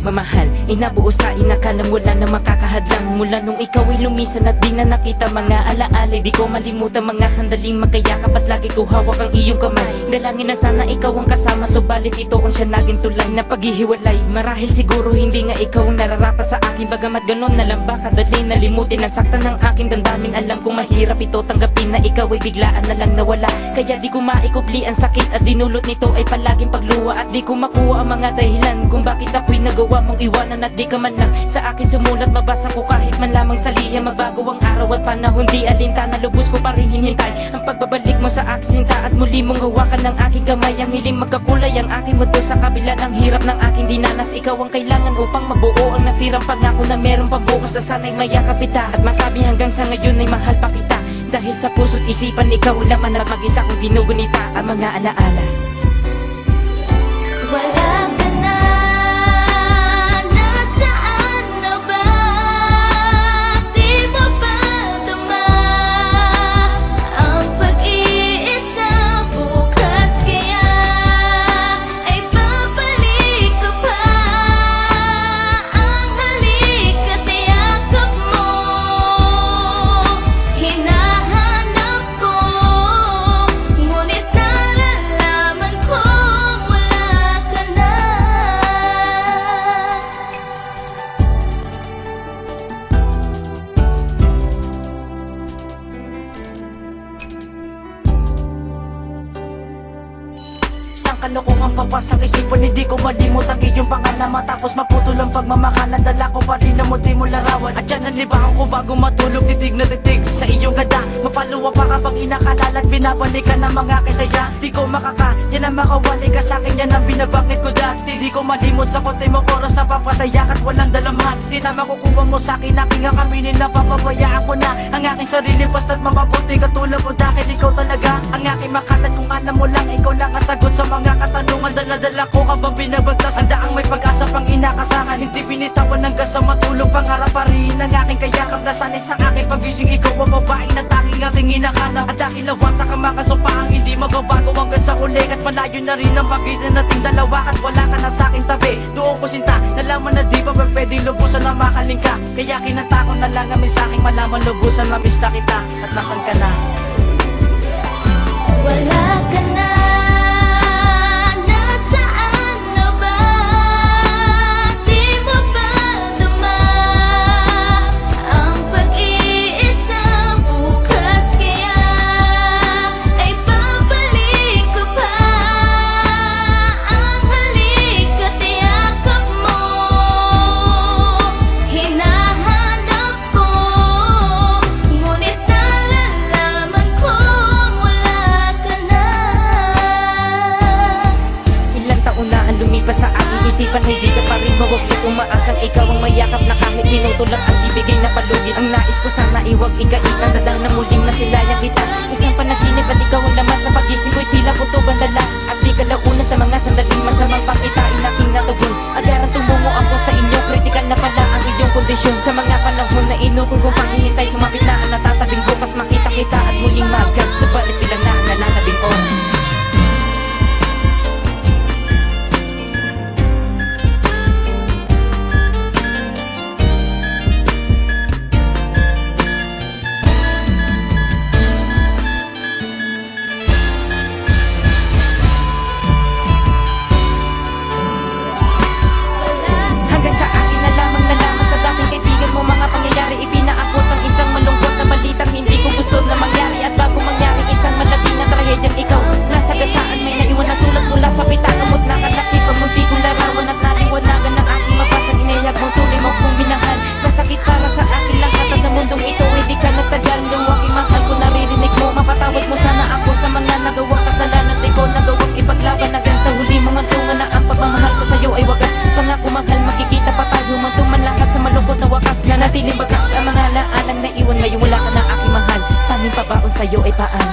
pagmamahal ay nabuo sa inakalang wala na makakahadlang. Mula nung ikaw ay lumisan at di na nakita mga alaala, di ko malimutan mga sandaling magkayakap at lagi ko hawak ang iyong kamay. Dalangin na sana ikaw ang kasama, subalit ito ang siya naging tulay na paghihiwalay. Marahil siguro hindi nga ikaw ang nararapat sa akin, bagamat ganon na lang baka dali nalimutin ang saktan ng aking damdamin. Alam kong mahirap ito tanggapin na ikaw ay biglaan na lang nawala, kaya di ko maikupli ang sakit at dinulot nito ay palaging pagluwa. At di ko makuha ang mga dahilan kung bakit ako'y nagawa mong iwanan at di ka man lang sa akin sumulat. Mabasa ko kahit man lamang sa liha, mabago ang araw at panahon, di alintana, lubos ko pa rin hinintay ang pagbabalik mo sa aking sinta at muli mong hawakan ng aking kamay. Ang hiling magkakulay ang aking mundo sa kabila ng hirap ng aking dinanas. Ikaw ang kailangan upang mabuo ang nasirang pangako na meron pang bukas sa sana'y mayakap kita at masabi hanggang sa ngayon ay mahal pa kita. Dahil sa puso't isipan ikaw laman at mag-isa kong ginugunita ang mga alaala. Wala ka na, nasaan na ba? Di mo ba dama ang pag-iisa? Bukas kaya ay babalik ka pa. Ang halik at yakap mo hinahanap ko, ngunit nalalaman ko wala ka na. Isang kalokohang papasak isipan, hindi ko malimot ang iyong pangalan. Matapos maputol ang pagmamakalan, dala ko pa rin ang muti mo larawan. At dyan ang libangan ko bago matulog, titig na titig sa iyong ganda. Mapaluwa pa kapag inakalala at binabalikan ng mga kisaya. Di ko makaka, yan ang makawali ka sa'kin, yan ang binabangit ko dati. Di ko malimot sa konti mong oras na papasayak at walang dalaman. Di na makukuha mo sa'kin, aking akaminin na papabayaan ko na ang aking sarili. Basta't mapabuti katulad mo dahil ikaw talaga ang aking makalat. Kung alam mo lang, ikaw lang ang sagot sa mga katanungan. Dala-dala ko habang binabagtas, handaang may pag-asa pang inakasahan. Hindi binitawan hanggang sa matulog, pangarap pa rin ang aking kayakap. Nasanis ang aking pagising, ikaw ang babaeng na tanging ating hinahanap. At dahil lawasak ang mga sumpahang hindi magbabago hanggang sa uli. At malayo na rin ang pagitan nating dalawa at wala ka na sa'king tabi. Doon ko sinta, nalaman na di pa pwedeng lubusan na makaling ka. Kaya kinanta ko na lang amin sa'king malaman lubusan na mista kita. At nasan ka na? Wala ka na, nasaan na ba? Di mo ba dama ang pag-iisa? Bukas kaya ay babalik ka pa. Ang halik at yakap mo hinahanap ko, ngunit nalalaman ko wala ka na. Ilang taon na ang lumipas sa aking isipan, hindi ka pa rin mawaglit. Umaasang ikaw ang mayakap na kahit minuto lang ang ibigay na palugit. Ang nais ko sana iwag ikait ang dadang na muling masilayan kita. Isang panaginip at ikaw ang laman sa pagising ko'y tila puto bandala. At di ka launa sa mga sandaling masamang pakitain aking natugon. Agaran tumungo ako sa inyo, kritikal na pala ang iyong kondisyon. Sa mga panahon na inukol kong paghihintay, sumapit na ang natatabing bukas makita kita at muling magag. Subalit ilang na ang nalatabing oras. Hanggang sa akin na lamang nalaman sa dating kaibigan mo mga pangyayari. Ipinaabot ng isang malungkot na balitang hindi ko gusto na mangyari. At bago mangyari isang malaki na trahedyang ikaw nasa gasaan, may naiwan na sulat mula sa pitaka mo't nakalaki. Pagmunti kong larawan at naliwanagan ng aking mabasang inayag mong tunay mo kong minahal. Masakit para sa akin lahat at sa mundong ito hindi ka nagtagal. Yung aking mahal ko naririnig mo, mapatawad mo sana ako sa mga nagawang kasalanan. Di ko nagawang ipaglaban hanggang sa huli mong tungan na ang pagmamahal ko sa'yo ay wagas. Pangako mahal, makikita pa tayo mantuman lahat sa malungkot na wakas. Nanatiling bagas ang mga laalang naiwan, ngayon wala ka na aking mahal. Tanging pabaon sa'yo ay paan.